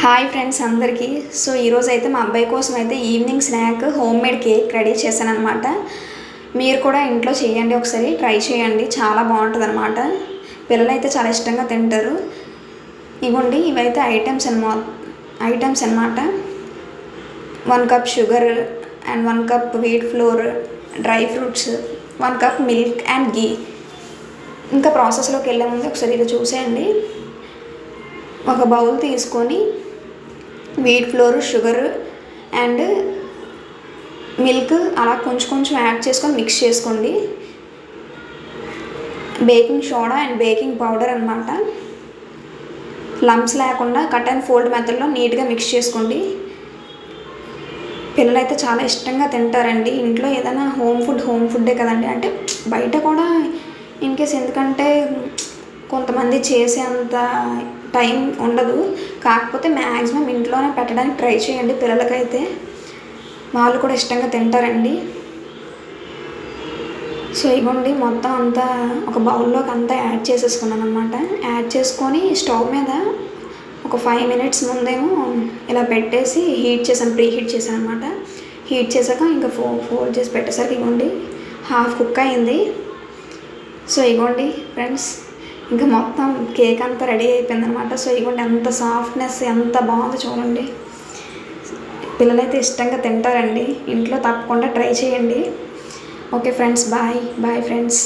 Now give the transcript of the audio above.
Hi friends అందరికీ. So ఈరోజు అయితే మా అబ్బాయి కోసం అయితే evening snack home made cake ready చేశాను అనమాట. మీరు కూడా ఇంట్లో చేయండి, ఒకసారి ట్రై చేయండి, చాలా బాగుంటుంది అనమాట. పిల్లలు అయితే చాలా ఇష్టంగా తింటారు. ఇవ్వండి, ఇవైతే ఐటమ్స్ అనమాట. 1 cup sugar and 1 cup wheat flour, dry fruits, 1 cup milk and ghee. ఇంకా ప్రాసెస్లోకి వెళ్ళే ముందు ఒకసారి ఇది చూసేయండి. ఒక బౌల్ తీసుకొని wheat flour, sugar and milk అలా కొంచెం కొంచెం యాడ్ చేసుకొని మిక్స్ చేసుకోండి. Baking soda and baking powder అనమాట. లంప్స్ లేకుండా కట్ అండ్ ఫోల్డ్ మెథడ్లో నీట్గా మిక్స్ చేసుకోండి. పిల్లలైతే చాలా ఇష్టంగా తింటారండి. ఇంట్లో ఏదైనా హోమ్ ఫుడ్డే కదండి, అంటే బయట కూడా ఇన్కేస్, ఎందుకంటే కొంతమంది చేసేంత టైం ఉండదు. కాకపోతే మ్యాక్సిమం ఇంట్లోనే పెట్టడానికి ట్రై చేయండి. పిల్లలకైతే వాళ్ళు కూడా ఇష్టంగా తింటారండి. సో ఇవ్వండి, మొత్తం అంతా ఒక బౌల్లోకి అంతా యాడ్ చేసేసుకున్నాను అనమాట. యాడ్ చేసుకొని స్టవ్ మీద ఒక 5 మినిట్స్ ముందేమో ఇలా పెట్టేసి ప్రీ హీట్ చేశాను అనమాట. హీట్ చేశాక ఇంకా ఫోల్డ్ చేసి పెట్టేసరికి ఇవ్వండి హాఫ్ కుక్ అయింది. సో ఇవ్వండి ఫ్రెండ్స్, ఇంకా మొత్తం కేక్ అంతా రెడీ అయిపోయింది అనమాట. సో ఇవ్వండి, ఎంత సాఫ్ట్నెస్, ఎంత బాగుందో చూడండి. పిల్లలైతే ఇష్టంగా తింటారండి. ఇంట్లో తప్పకుండా ట్రై చేయండి. Okay friends, bye friends.